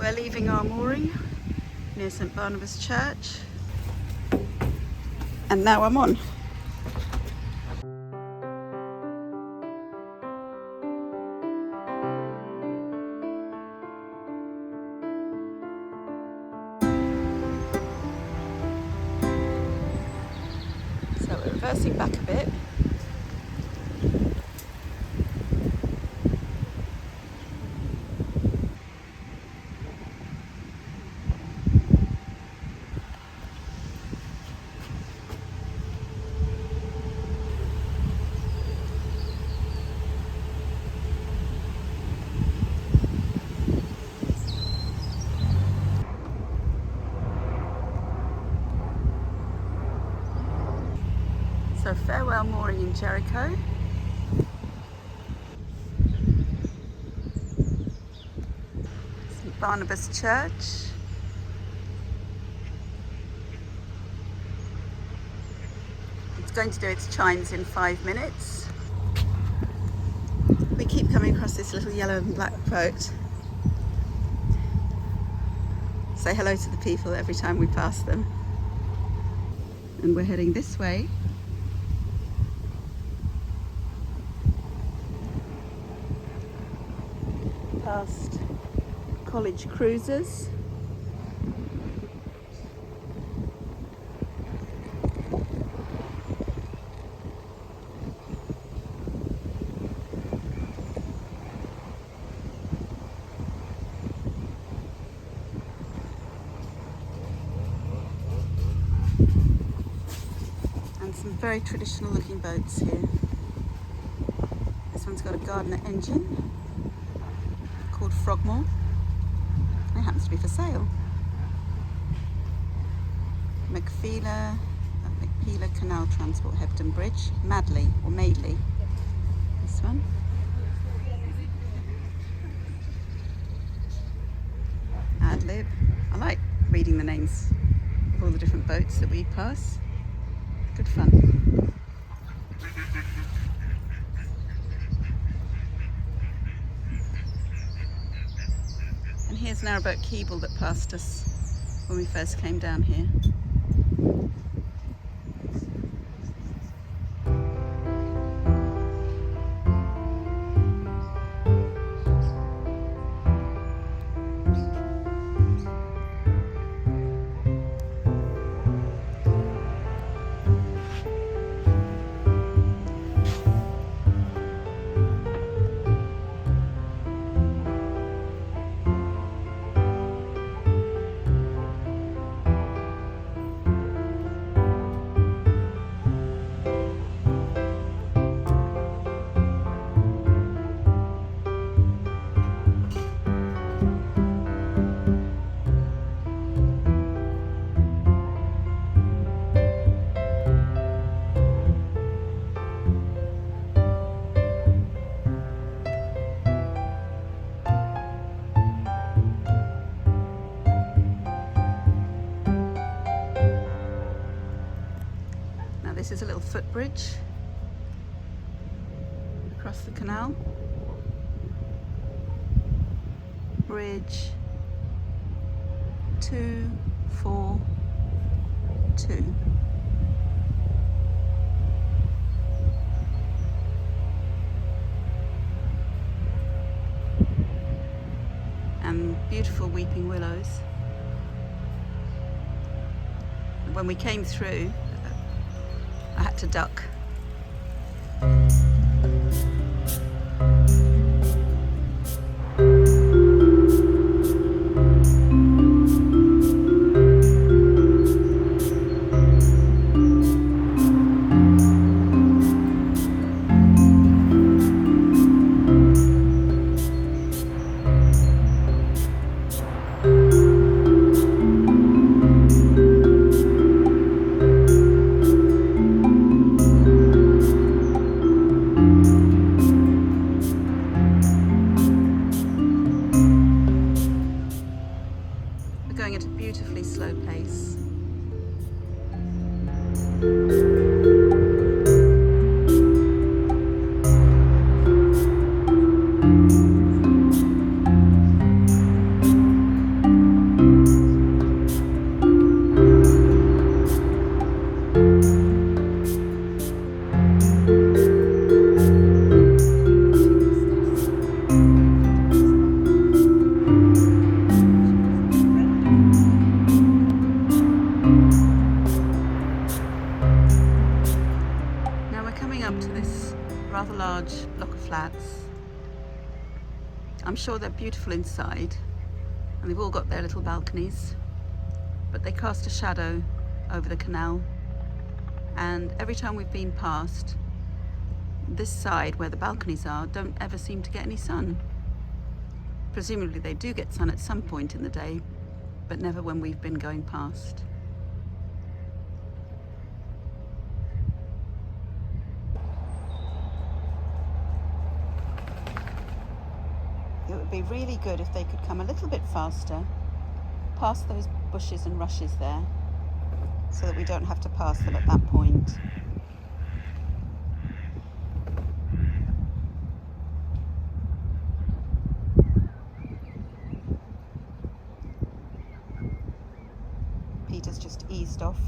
We're leaving our mooring near St Barnabas Church, and now I'm on. So we're reversing back a bit. So farewell mooring in Jericho. St Barnabas Church. It's going to do its chimes in 5 minutes. We keep coming across this little yellow and black boat. Say hello to the people every time we pass them. And we're heading this way. Past college cruisers. And some very traditional looking boats here. This one's got a Gardner engine called Frogmore. It happens to be for sale. Macpheila Canal Transport, Hebden Bridge. Madley or Maidley. This one. Adlib. I like reading the names of all the different boats that we pass. Good fun. And here's Narrowboat Keble that passed us when we first came down here. This is a little footbridge across the canal. Bridge 242. And beautiful weeping willows. When we came through, I had to duck. Going at a beautifully slow pace. sure they're beautiful inside, and they've all got their little balconies, but they cast a shadow over the canal, and every time we've been past, this side where the balconies are don't ever seem to get any sun. Presumably they do get sun at some point in the day, but never when we've been going past. It would be really good if they could come a little bit faster, past those bushes and rushes there, so that we don't have to pass them at that point. Peter's just eased off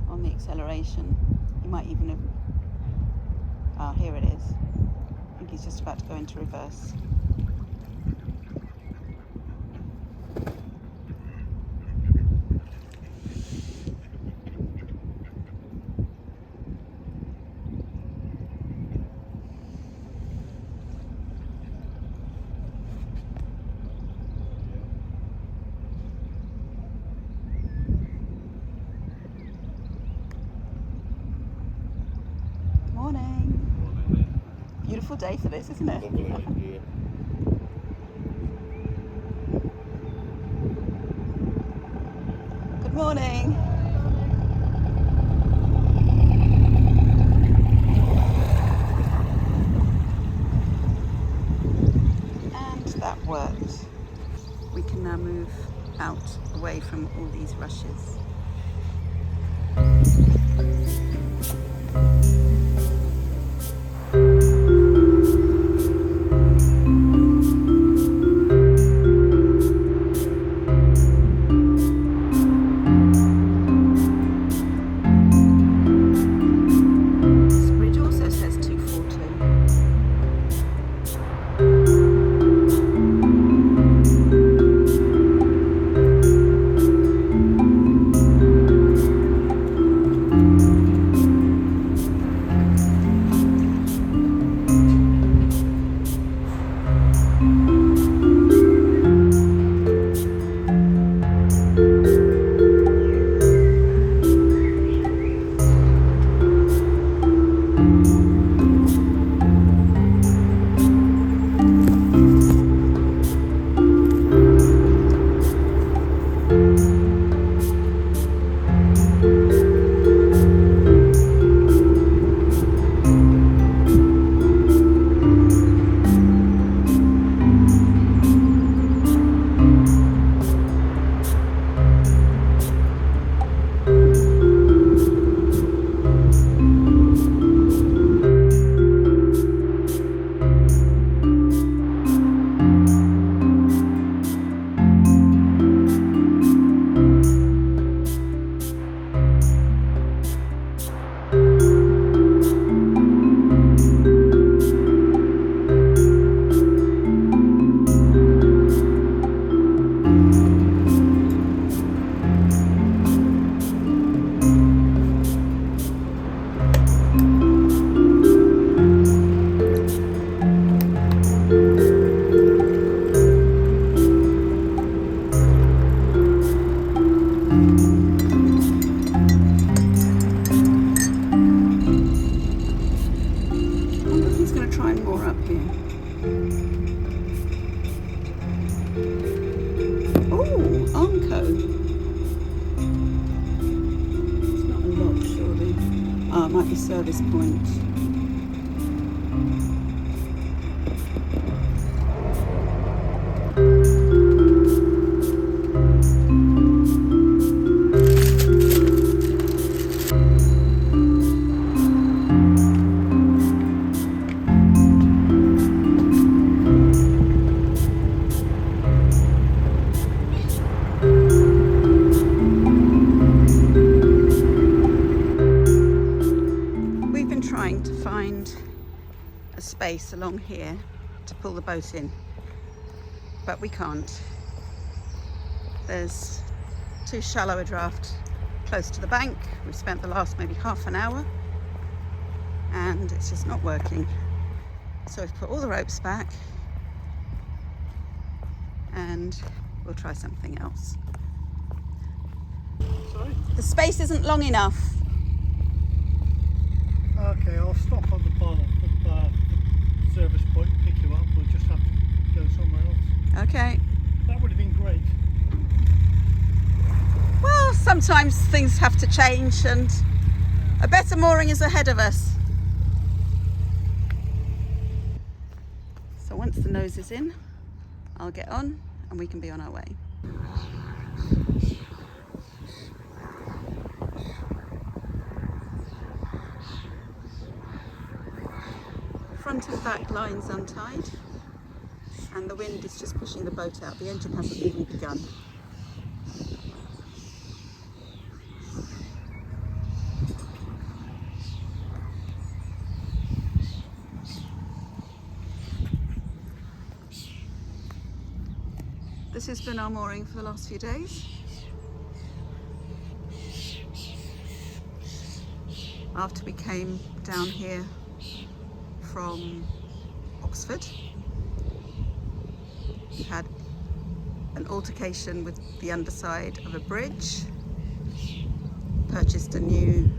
on the acceleration. He might even have... Ah, here it is. I think he's just about to go into reverse. Beautiful day for this, isn't it? Yeah. Good morning. And that worked. We can now move out away from all these rushes. Might be service point. Trying to find a space along here to pull the boat in, but we can't. There's too shallow a draft close to the bank. We've spent the last maybe half an hour and it's just not working. So we've put all the ropes back and we'll try something else. Sorry? The space isn't long enough. Okay, I'll stop on the bottom of the service point, pick you up. We'll just have to go somewhere else. Okay. That would have been great. Well, sometimes things have to change and a better mooring is ahead of us. So once the nose is in, I'll get on and we can be on our way. Front and back lines untied and the wind is just pushing the boat out. The engine hasn't even begun. This has been our mooring for the last few days. After we came down here from Oxford, we had an altercation with the underside of a bridge, purchased a new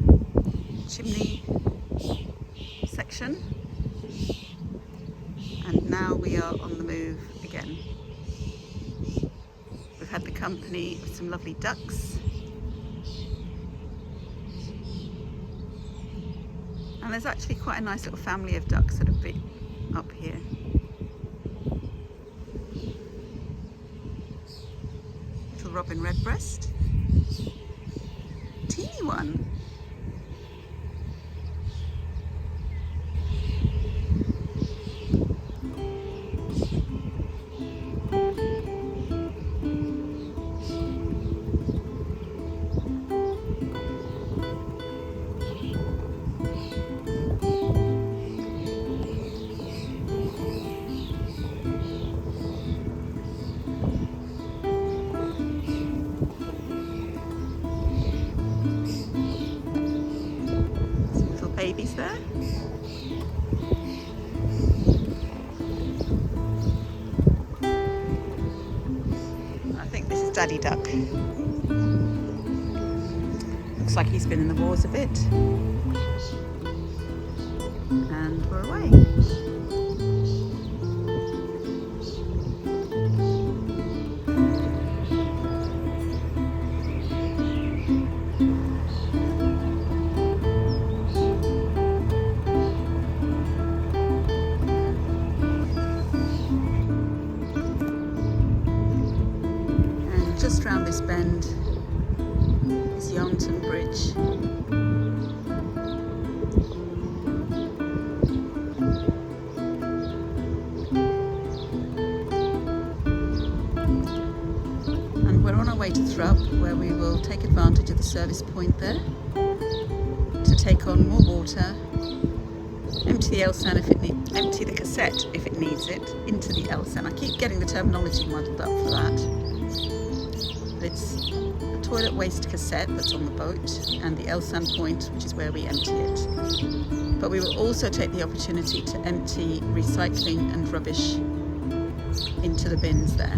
chimney section, and now we are on the move again. We've had the company of some lovely ducks, and there's actually quite a nice little family of ducks that have been up here. Little robin redbreast, teeny one. Babies there. I think this is Daddy Duck. Looks like he's been in the wars a bit. And we're away. Just round this bend is Yarnton Bridge. And we're on our way to Thrupp, where we will take advantage of the service point there to take on more water, empty the Elsan if it needs, empty the cassette if it needs it into the Elsan. I keep getting the terminology muddled up for that. It's a toilet waste cassette that's on the boat and the Elsan point, which is where we empty it. But we will also take the opportunity to empty recycling and rubbish into the bins there.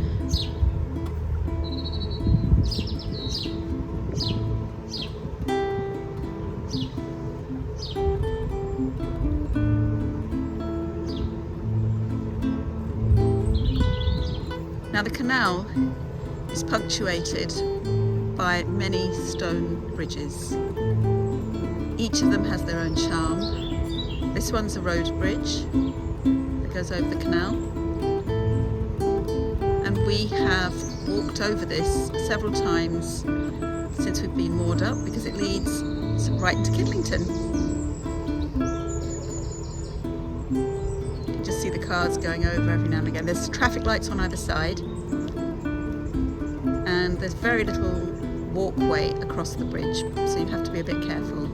Now the canal is punctuated by many stone bridges. Each of them has their own charm. This one's a road bridge that goes over the canal, and we have walked over this several times since we've been moored up because it leads right into Kidlington. You can just see the cars going over every now and again. There's traffic lights on either side, and there's very little walkway across the bridge, so you have to be a bit careful.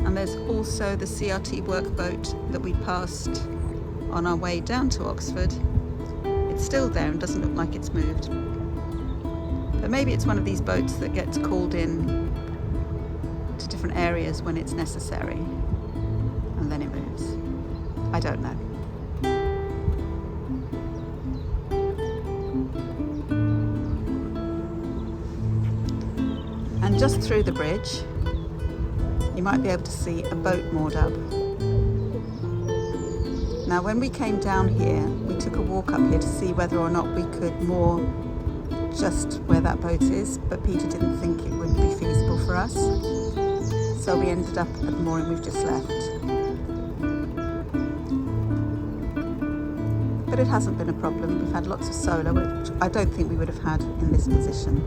And there's also the CRT workboat that we passed on our way down to Oxford. It's It's still there and doesn't look like it's moved. But maybe it's one of these boats that gets called in to different areas when it's necessary, and then it moves. I don't know. And just through the bridge, you might be able to see a boat moored up. Now, when we came down here, we took a walk up here to see whether or not we could moor just where that boat is, but Peter didn't think it would be feasible for us. So we ended up at the mooring we've just left. But it hasn't been a problem. We've had lots of solar, which I don't think we would have had in this position.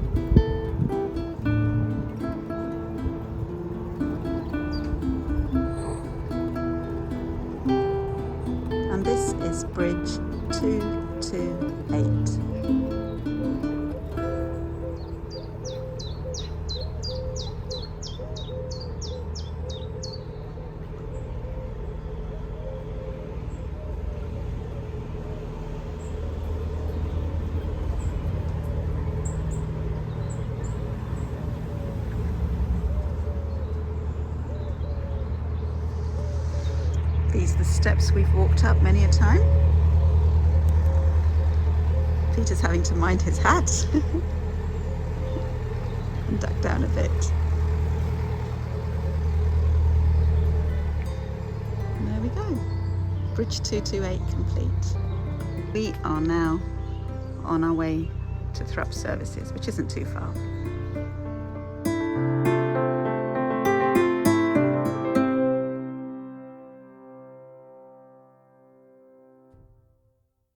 And this is bridge 228. These are the steps we've walked up many a time. Peter's having to mind his hat and duck down a bit. And there we go. Bridge 228 complete. We are now on our way to Thrupp Services, which isn't too far.